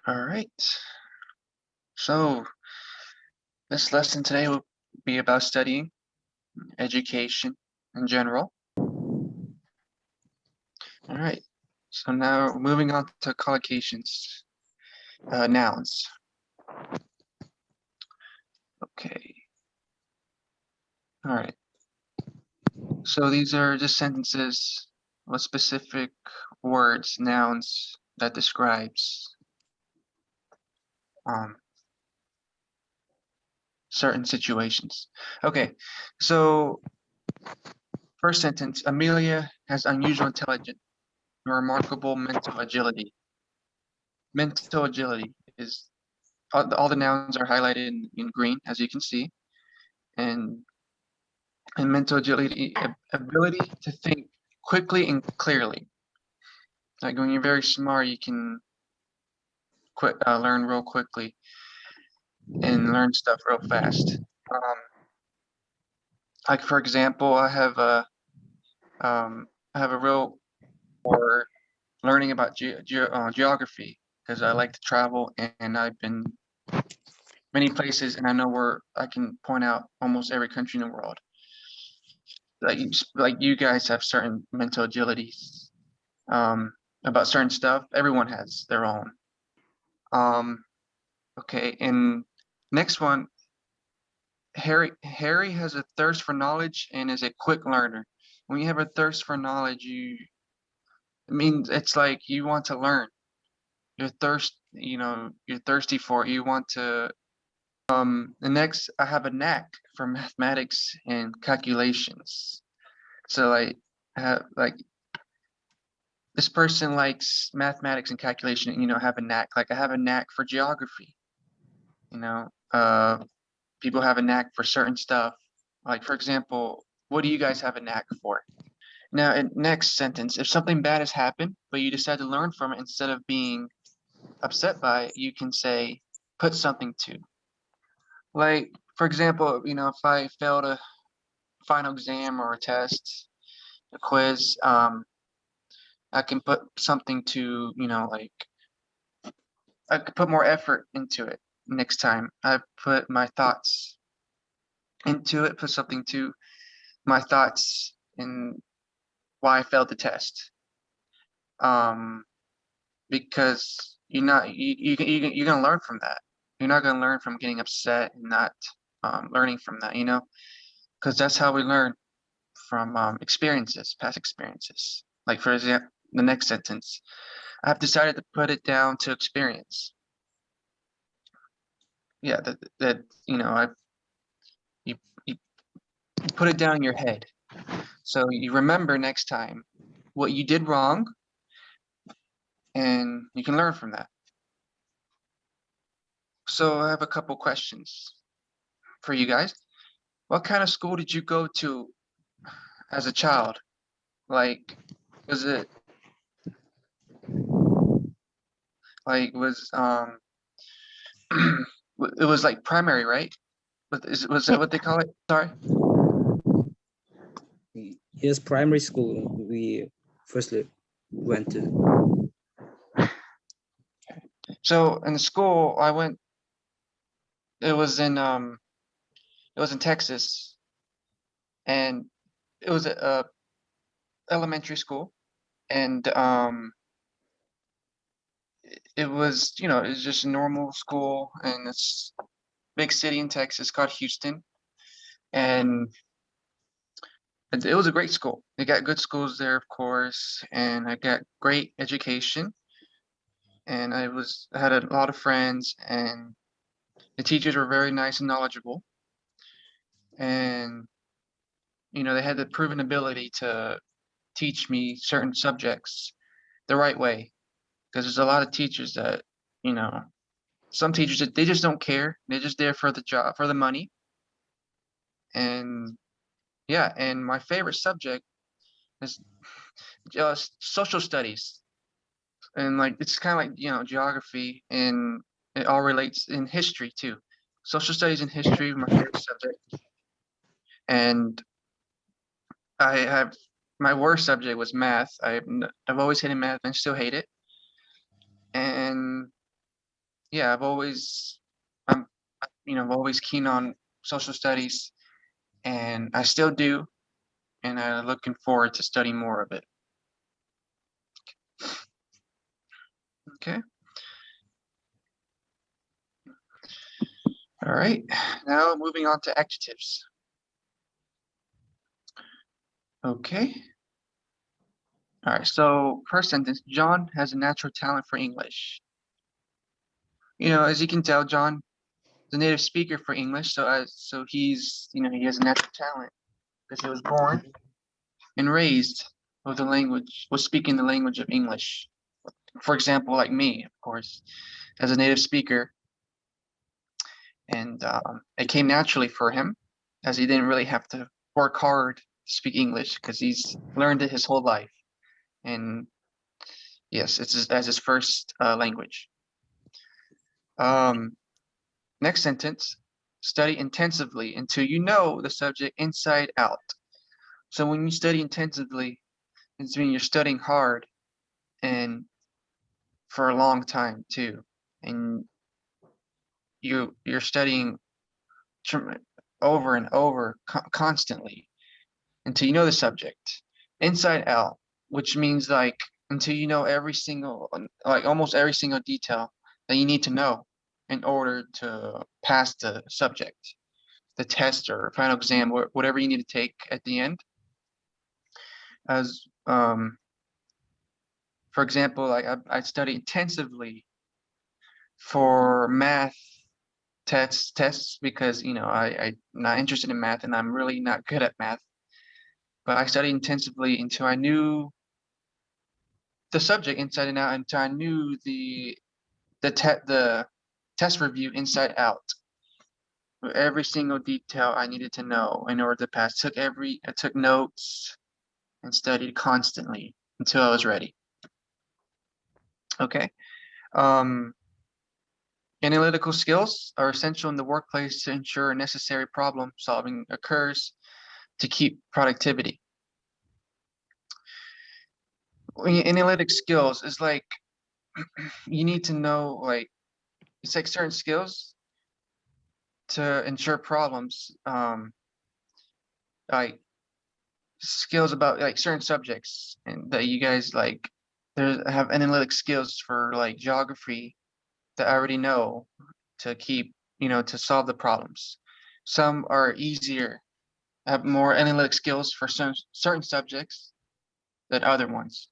All right. So this lesson today will be about studying education in general. All right. So now moving on to collocations, nouns. Okay. All right. So these are just sentences with specific words, nouns that describes um, certain situations. Okay. So first sentence, Amelia has unusual intelligence and remarkable mental agility. Mental agility is all the nouns are highlighted in green, as you can see, and mental agility, ability to think quickly and clearly. Like when you're very smart, you can learn real quickly and learn stuff real fast. Um, like for example, I have a real for learning about geography because I like to travel and I've been many places and I know where I can point out almost every country in the world. Like you guys have certain mental agilities about certain stuff. Everyone has their own. Um, okay, and next one, Harry has a thirst for knowledge and is a quick learner. When you have a thirst for knowledge, it means it's like you want to learn. You're thirsty for it. You want to. The next, I have a knack for mathematics and calculations. So like this person likes mathematics and calculation, have a knack. Like I have a knack for geography, you know. People have a knack for certain stuff. Like for example, what do you guys have a knack for? Now, in next sentence, if something bad has happened, but you decide to learn from it instead of being upset by it, you can say put something to. Like for example, if I failed a final exam or a test, a quiz, I can put something to, like I could put more effort into it next time. I put my thoughts into it, put something to my thoughts in why I failed the test. Um, because you're gonna learn from that. You're not gonna learn from getting upset and not learning from that, because that's how we learn from experiences, past experiences. Like for example, the next sentence, I've decided to put it down to experience. Yeah, that I you, you put it down in your head. So you remember next time what you did wrong and you can learn from that. So I have a couple questions for you guys. What kind of school did you go to as a child? Like, was it was it was like primary, right? Was that what they call it? Sorry. Yes, primary school we firstly went to. So in the school I went, it was in Texas, and it was a elementary school, and it was it was just a normal school, and it's big city in Texas called Houston, and it was a great school. They got good schools there, of course, and I got great education, and I had a lot of friends, and the teachers were very nice and knowledgeable, and they had the proven ability to teach me certain subjects the right way. Because there's a lot of teachers that, you know, some teachers that they just don't care. They're just there for the job, for the money. And yeah, and my favorite subject is just social studies. And like it's kind of like, geography, and it all relates in history too. Social studies and history are my favorite subject. And I have my worst subject was math. I've always hated math and still hate it. And yeah, I'm, I'm always keen on social studies, and I still do, and I'm looking forward to studying more of it. Okay. All right. Now moving on to adjectives. Okay. All right. So first sentence: John has a natural talent for English. As you can tell, John is a native speaker for English, so he's he has a natural talent because he was born and raised with speaking the language of English. For example, like me, of course, as a native speaker, and it came naturally for him, as he didn't really have to work hard to speak English because he's learned it his whole life. And yes, as his first language. Um, Next sentence: study intensively until you know the subject inside out. So when you study intensively, it's mean you're studying hard and for a long time too, and you're studying over and over constantly until you know the subject inside out, which means like until you know almost every single detail that you need to know in order to pass the subject, the test or final exam, or whatever you need to take at the end. As for example, like I study intensively for math tests because I'm not interested in math and I'm really not good at math. But I studied intensively until I knew the subject inside and out, until I knew the test review inside out. Every single detail I needed to know in order to pass. I took notes and studied constantly until I was ready. Okay. Um, Analytical skills are essential in the workplace to ensure necessary problem solving occurs to keep productivity. Analytic skills is like you need to know it's like certain skills to ensure problems, like skills about like certain subjects and that you guys like there have analytic skills for like geography that I already know to keep to solve the problems. Some are easier, have more analytic skills for certain subjects than other ones.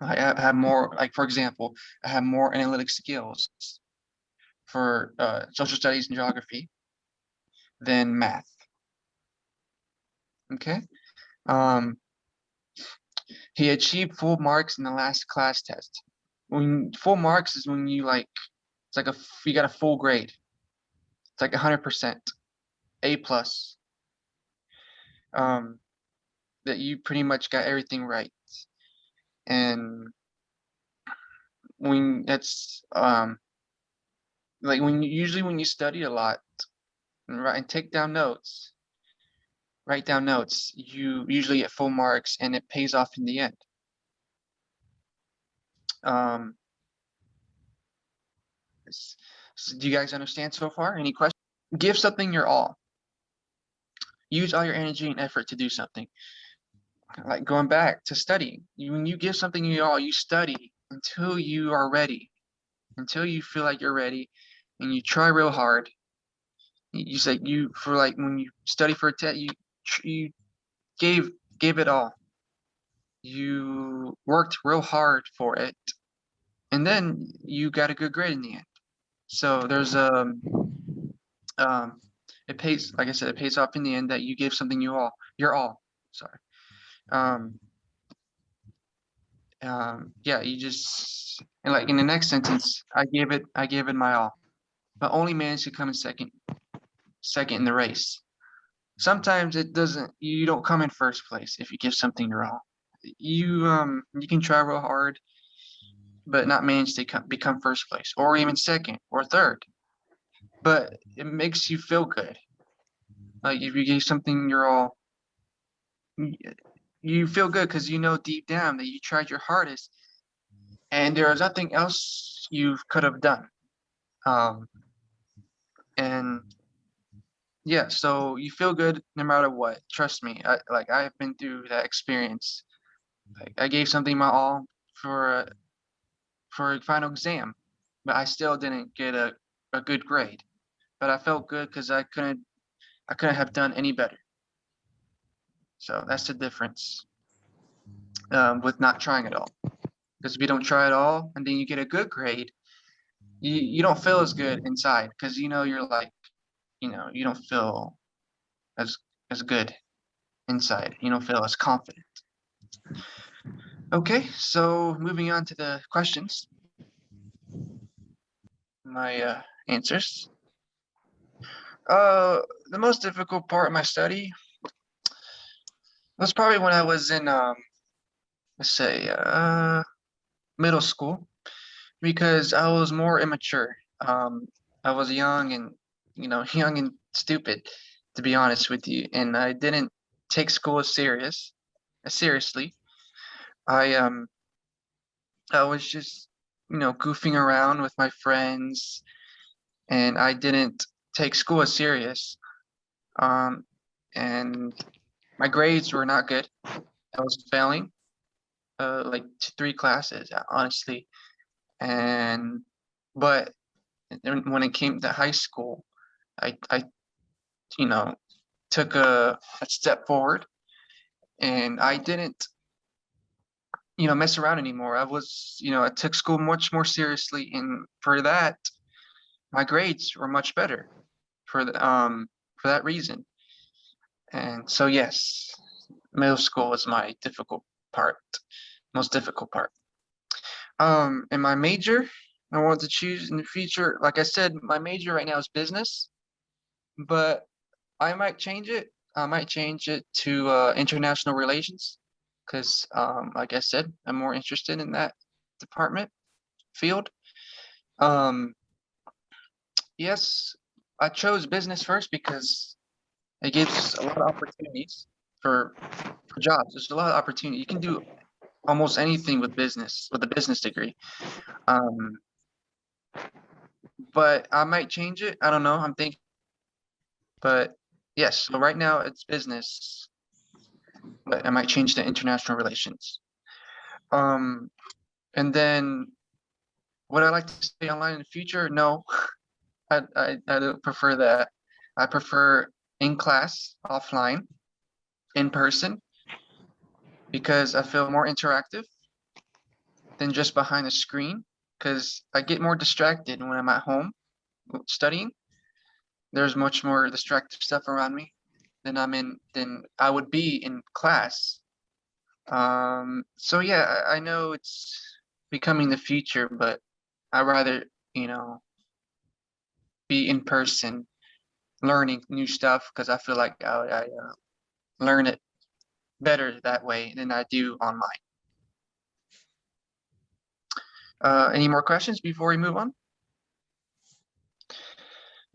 I have more, like for example, I have more analytic skills for social studies and geography than math. Okay. Um, he achieved full marks in the last class test. When full marks is when it's like you got a full grade. It's like 100%, A plus. Um, that you pretty much got everything right. And when that's like usually when you study a lot and take down notes, write down notes, you usually get full marks and it pays off in the end. Um, do you guys understand so far? Any questions? Give something your all. Use all your energy and effort to do something. Like going back to studying. When you give something your all, you study until you are ready, until you feel like you're ready, and you try real hard. You say for like when you study for a test, you gave it all. You worked real hard for it, and then you got a good grade in the end. So there's um it pays, like I said, it pays off in the end that you gave something your all. Sorry. Um yeah, you just, and like in the next sentence, I gave it my all, but only managed to come in second in the race. Sometimes you don't come in first place if you give something your all. You can try real hard but not manage to become first place or even second or third, but it makes you feel good. Like if you gave something your all, you feel good because you know deep down that you tried your hardest and there is nothing else you could have done. Um, and yeah, so you feel good no matter what. Trust me. I've been through that experience. Like I gave something my all for a final exam, but I still didn't get a good grade. But I felt good because I couldn't have done any better. So that's the difference with not trying at all. Because if you don't try at all and then you get a good grade, you don't feel as good inside because you're like, you don't feel as as good inside. You don't feel as confident. Okay, so moving on to the questions, my answers. The most difficult part of my study was probably when I was in let's say middle school because I was more immature. I was young and young and stupid, to be honest with you, and I didn't take school seriously. I um I was just goofing around with my friends, and I didn't take school as serious. Um, and my grades were not good. I was failing like three classes, honestly. And but when it came to high school, I you know took a step forward, and I didn't mess around anymore. I took school much more seriously, and for that, my grades were much better for that reason. And so yes, middle school was my difficult part, most difficult part. And my major I want to choose in the future, like I said, my major right now is business, but I might change it. I might change it to international relations because, like I said, I'm more interested in that department field. Um, yes, I chose business first because it gives a lot of opportunities for jobs. There's a lot of opportunity. You can do almost anything with business with a business degree. Um, but I might change it. I don't know. I'm thinking, but yes. So right now it's business, but I might change to international relations. Um, and then would I like to stay online in the future? No, I don't prefer that. I prefer in class, offline, in person, because I feel more interactive than just behind a screen. Because I get more distracted when I'm at home studying. There's much more distractive stuff around me than I would be in class. So yeah, I know it's becoming the future, but I'd rather, be in person learning new stuff because I feel like I learn it better that way than I do online. Any more questions before we move on?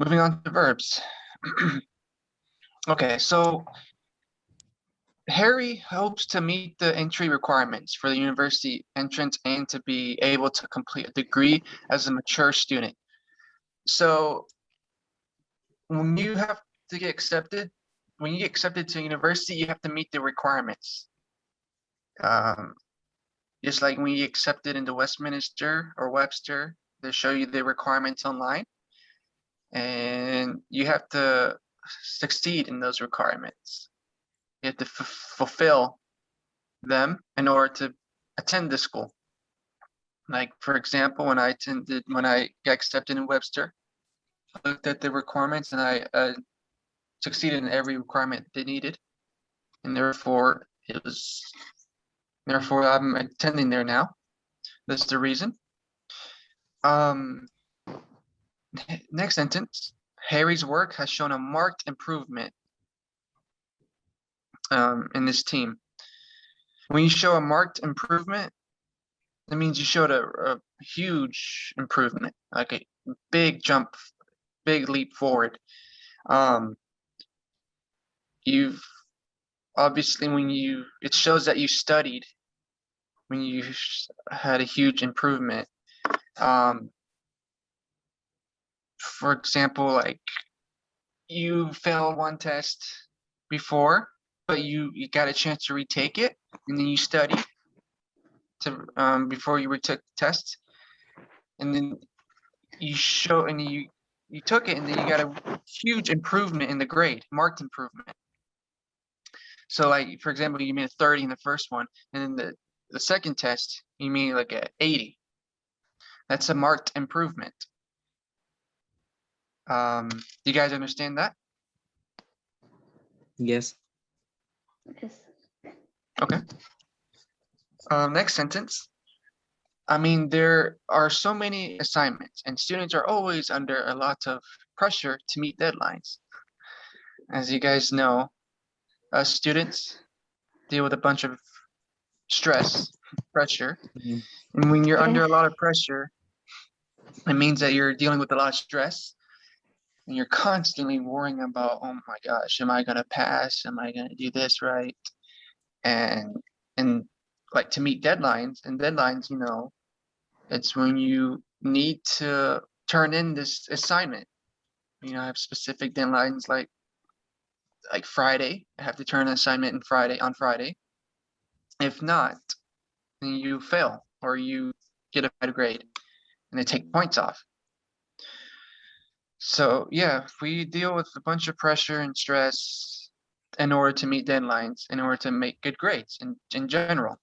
Moving on to verbs. Okay, so Harry hopes to meet the entry requirements for the university entrance and to be able to complete a degree as a mature student. So when you have to get accepted, when you get accepted to university, you have to meet the requirements. Um, just like when you get accepted into Westminster or Webster, they show you the requirements online, and you have to succeed in those requirements. You have to fulfill them in order to attend the school. Like for example, when I got accepted in Webster, I looked at the requirements and I succeeded in every requirement they needed, and therefore I'm attending there now. That's the reason. Um, Next sentence. Harry's work has shown a marked improvement in this team. When you show a marked improvement, that means you showed a huge improvement, like a big jump, big leap forward. Um, you've obviously it shows that you studied when you had a huge improvement. Um, for example, like you failed one test before, but you got a chance to retake it, and then you study to before you retook the test, and then you took it, and then you got a huge improvement in the grade, marked improvement. So like, for example, you made a 30 in the first one, and then the second test, you made like a 80. That's a marked improvement. Do you guys understand that? Yes. Yes. Okay. Next sentence. I mean, there are so many assignments, and students are always under a lot of pressure to meet deadlines. As you guys know, students deal with a bunch of stress, pressure, Mhm. and when you're under Yeah. a lot of pressure, it means that you're dealing with a lot of stress, and you're constantly worrying about, oh my gosh, am I gonna pass? Am I gonna do this right? And and like to meet deadlines, and deadlines, you know, it's when you need to turn in this assignment. You know, I have specific deadlines like Friday. I have to turn an assignment on Friday. If not, then you fail or you get a bad grade and they take points off. So yeah, we deal with a bunch of pressure and stress in order to meet deadlines, in order to make good grades in general.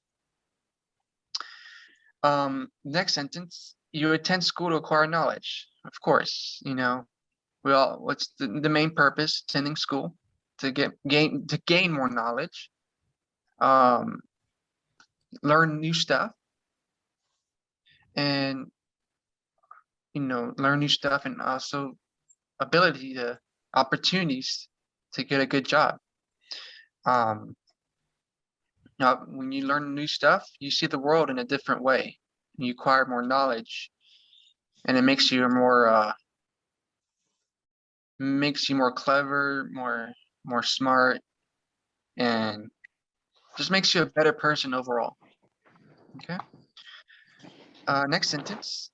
Next sentence, you attend school to acquire knowledge. Of course, you know, what's the main purpose attending school? To gain more knowledge, um, learn new stuff, and you know, learn new stuff, and also opportunities to get a good job. Now, when you learn new stuff, you see the world in a different way. You acquire more knowledge, and it makes you more clever, more smart, and just makes you a better person overall. Okay. Next sentence.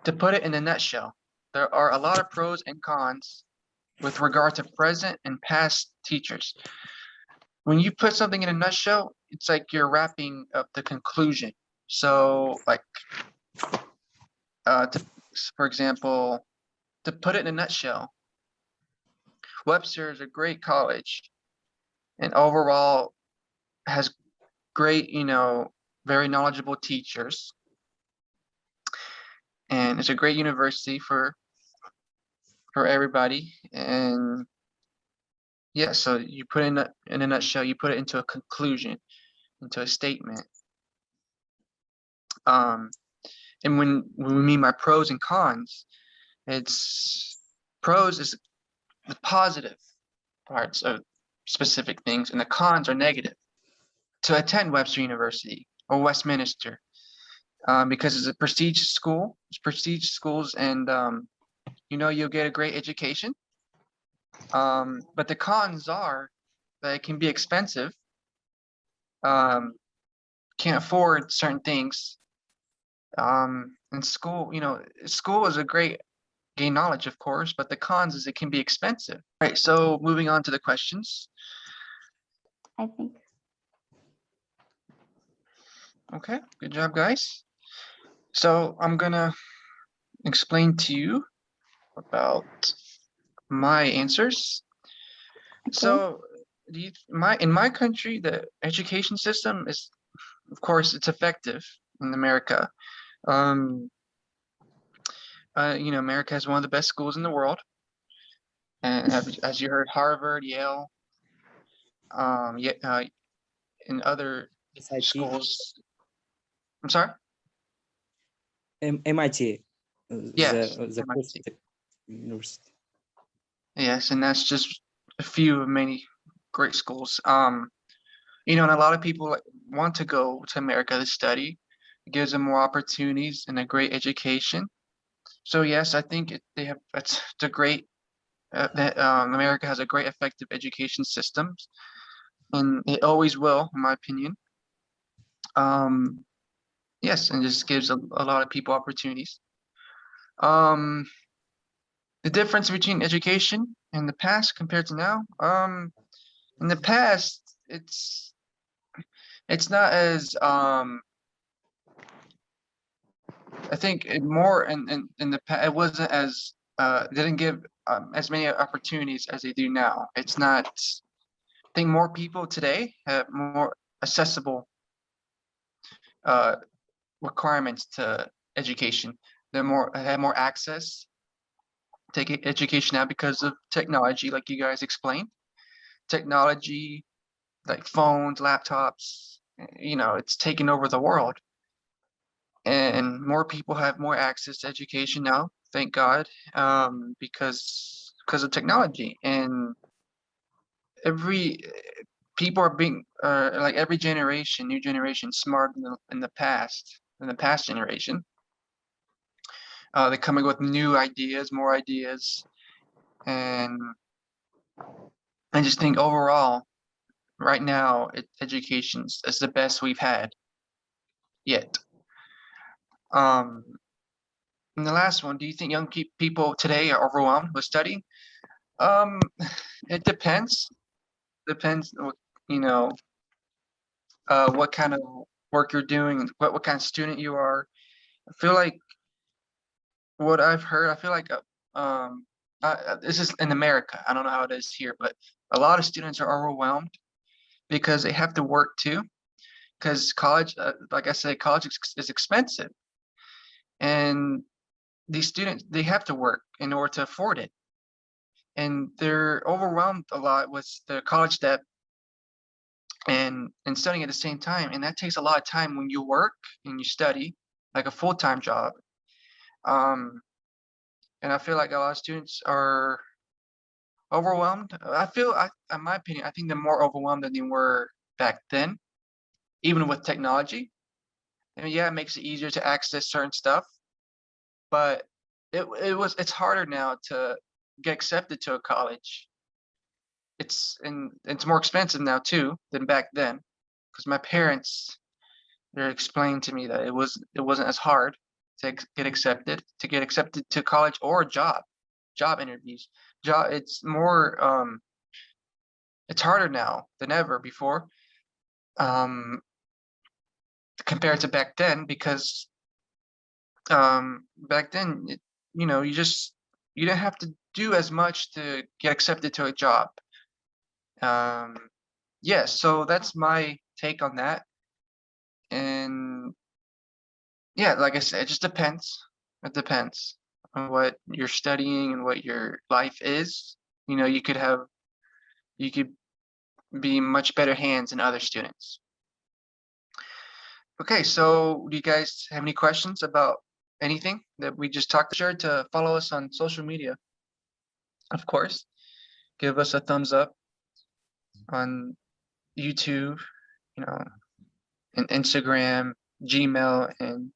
To put it in a nutshell, there are a lot of pros and cons with regard to present and past teachers. When you put something in a nutshell, it's like you're wrapping up the conclusion. So, like, for example, to put it in a nutshell, Webster is a great college, and overall has great, you know, very knowledgeable teachers, and it's a great university for everybody. And yeah, so you put in a nutshell, you put it into a conclusion, into a statement. And when we mean by pros and cons, it's pros is the positive parts of specific things, and the cons are negative. To attend Webster University or Westminster, because it's a prestigious school, it's prestigious schools, and you know, you'll get a great education. But the cons are that it can be expensive. Can't afford certain things. And school, you know, school is a great gain knowledge, of course, but the cons is it can be expensive. Right. So moving on to the questions. I think. Okay, good job, guys. So I'm gonna explain to you about my answers. Okay. So in my country, the education system is, of course, it's effective in America. You know, America has one of the best schools in the world, and as you heard, Harvard, Yale, yeah, and other SIT, schools. I'm sorry. MIT, Yes, the first MIT. university. Yes, and that's just a few of many great schools. You know, and a lot of people want to go to America to study. It gives them more opportunities and a great education. So yes, I think it's a great that America has a great effective education system, and it always will, in my opinion. Um, yes, and just gives a lot of people opportunities. Um, The difference between education in the past compared to now. In the past, it's not as I think more in the past it wasn't as didn't give as many opportunities as they do now. It's not. I think more people today have more accessible requirements to education. Have more access to education now because of technology, like you guys explained. Technology, like phones, laptops, it's taken over the world. And more people have more access to education now, thank God, because of technology. And every people are being like every generation, new generation, smarter in the past generation. They're coming with new ideas, more ideas, and I just think overall, right now, education is the best we've had yet. And the last one, do you think young people today are overwhelmed with studying? It depends. Depends, what kind of work you're doing, what kind of student you are. I feel like what I've heard, I feel like this is in America. I don't know how it is here, but a lot of students are overwhelmed because they have to work too. Because college, like I said, college is expensive, and these students they have to work in order to afford it, and they're overwhelmed a lot with the college debt and studying at the same time, and that takes a lot of time when you work and you study like a full-time job. Um, and I feel like a lot of students are overwhelmed. In my opinion, I think they're more overwhelmed than they were back then, even with technology. And yeah, it makes it easier to access certain stuff, but it's harder now to get accepted to a college. It's more expensive now too than back then, because my parents they're explaining to me that it wasn't as hard to get accepted to college or a job interviews. It's more it's harder now than ever before, um, compared to back then, because back then you didn't have to do as much to get accepted to a job. Yeah, so that's my take on that. And yeah, like I said, it just depends. It depends on what you're studying and what your life is. You could be in much better hands than other students. Okay, so do you guys have any questions about anything that we just talked? Sure to follow us on social media, of course. Give us a thumbs up on YouTube, and Instagram, Gmail, and